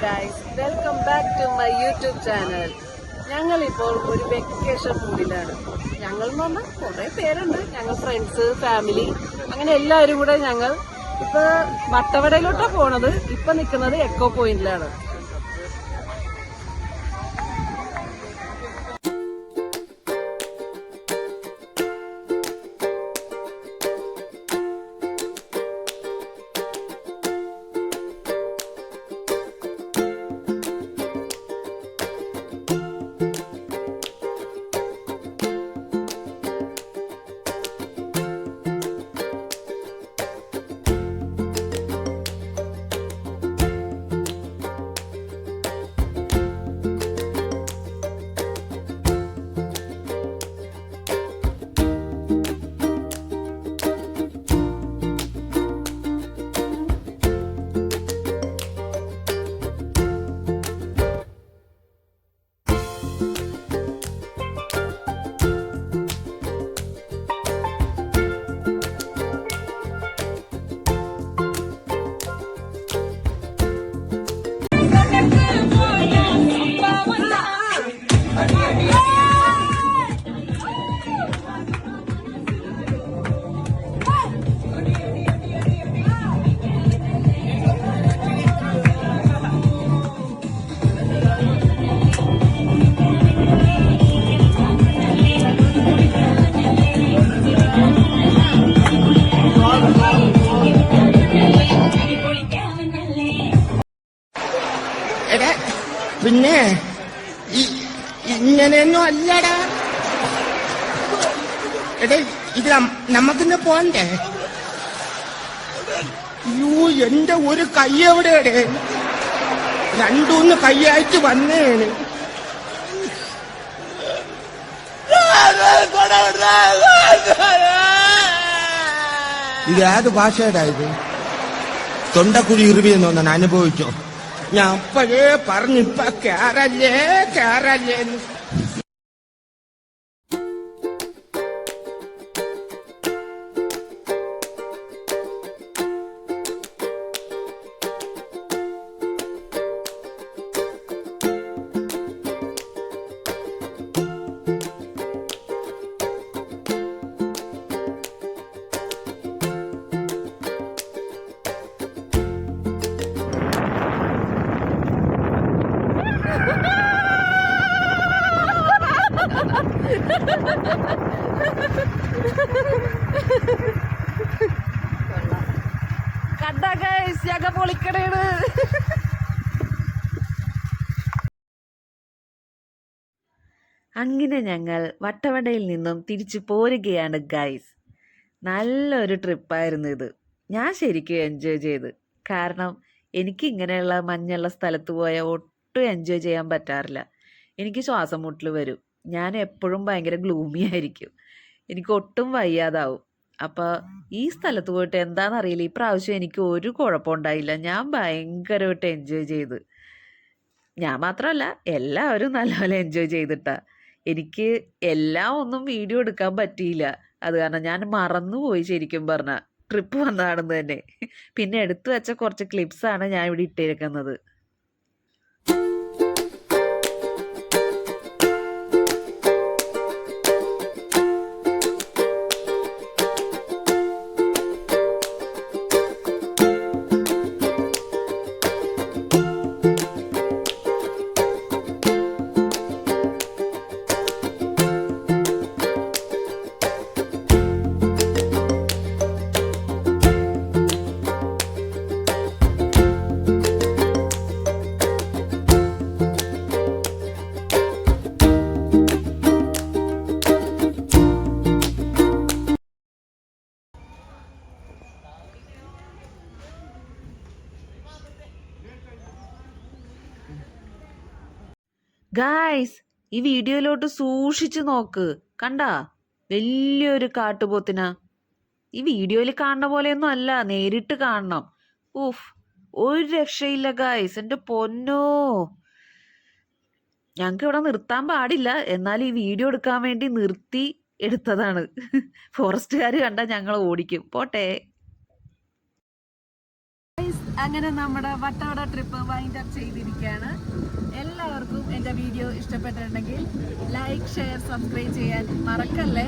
Guys, welcome back to my YouTube channel. ഞങ്ങളിപ്പോൾ ഒരു vacation മൂഡിലാണ്. ഞങ്ങൾ എന്ന് പറഞ്ഞാൽ കുറെ പേരുണ്ട്. ഞങ്ങൾ ഫ്രണ്ട്സ്, ഫാമിലി, അങ്ങനെ എല്ലാവരും കൂടെ ഞങ്ങൾ ഇപ്പൊ വട്ടവടയിലോട്ടാണ് പോണത്. ഇപ്പൊ നിൽക്കുന്നത് എക്കോ പോയിന്റിലാണ്. പിന്നെ ഇങ്ങനെയൊന്നും അല്ലടാ. എടേ, ഇത് നമ്മക്കിന്ന് പോണ്ടേ? യൂ, എന്റെ ഒരു കൈ എവിടെയടേ? രണ്ടൂന്ന് കൈയായിട്ട് വന്നേണ്. ഇത് ഏത് ഭാഷയുടെ ഇത്? തൊണ്ടക്കുഴി ഇറിവിയെന്നൊന്നാണ് അനുഭവിച്ചോ? ഞാൻ അപ്പോഴേ പറഞ്ഞിപ്പ കേറല്ലേന്ന്. കണ്ടാ ഗൈസ്, ഞങ്ങൾ പൊളിക്കണേണ്. അങ്ങനെ ഞങ്ങൾ വട്ടവടയിൽ നിന്നും തിരിച്ചു പോരുകയാണ് ഗൈസ്. നല്ലൊരു ട്രിപ്പായിരുന്നു ഇത്. ഞാൻ ശരിക്കും എൻജോയ് ചെയ്ത്. കാരണം എനിക്ക് ഇങ്ങനെയുള്ള മഞ്ഞുള്ള സ്ഥലത്ത് പോയാൽ ഒട്ടും എൻജോയ് ചെയ്യാൻ പറ്റാറില്ല. എനിക്ക് ശ്വാസം മുട്ടൽ വരും. ഞാൻ എപ്പോഴും ഭയങ്കര ഗ്ലൂമി ആയിരിക്കും. എനിക്ക് ഒട്ടും വയ്യാതാവും. അപ്പോൾ ഈ സ്ഥലത്ത് പോയിട്ട് എന്താണെന്നറിയില്ല, ഈ പ്രാവശ്യം എനിക്ക് ഒരു കുഴപ്പമുണ്ടായില്ല. ഞാൻ ഭയങ്കരമായിട്ട് എൻജോയ് ചെയ്ത്. ഞാൻ മാത്രമല്ല, എല്ലാവരും നല്ലപോലെ എൻജോയ് ചെയ്തിട്ടാ. എനിക്ക് എല്ലാം ഒന്നും വീഡിയോ എടുക്കാൻ പറ്റിയില്ല. അത് കാരണം ഞാൻ മറന്നുപോയി ശരിക്കും പറഞ്ഞാൽ ട്രിപ്പ് വന്നതാണെന്ന് തന്നെ. പിന്നെ എടുത്തു വെച്ച കുറച്ച് ക്ലിപ്സാണ് ഞാൻ ഇവിടെ ഇട്ടിരിക്കുന്നത്. ഗായ്സ്, ഈ വീഡിയോയിലോട്ട് സൂക്ഷിച്ചു നോക്ക്. കണ്ടാ, വലിയൊരു കാട്ടുപോത്തിനാ. ഈ വീഡിയോയിൽ കാണുന്ന പോലെയൊന്നും അല്ല, നേരിട്ട് കാണണം. ഊഫ്, ഒരു രക്ഷയില്ല ഗായ്സ്, എൻ്റെ പൊന്നോ. ഞങ്ങൾക്ക് ഇവിടെ നിർത്താൻ പാടില്ല, എന്നാൽ ഈ വീഡിയോ എടുക്കാൻ വേണ്ടി നിർത്തി എടുത്തതാണ്. ഫോറസ്റ്റുകാർ കണ്ടാൽ ഞങ്ങൾ ഓടിക്കും. പോട്ടെ. ഗൈസ്, അങ്ങനെ നമ്മുടെ വട്ടവട ട്രിപ്പ് വൈൻഡ് അപ്പ് ചെയ്തിരിക്കുകയാണ്. എല്ലാവർക്കും എൻ്റെ വീഡിയോ ഇഷ്ടപ്പെട്ടിട്ടുണ്ടെങ്കിൽ ലൈക്ക്, ഷെയർ, സബ്സ്ക്രൈബ് ചെയ്യാൻ മറക്കല്ലേ.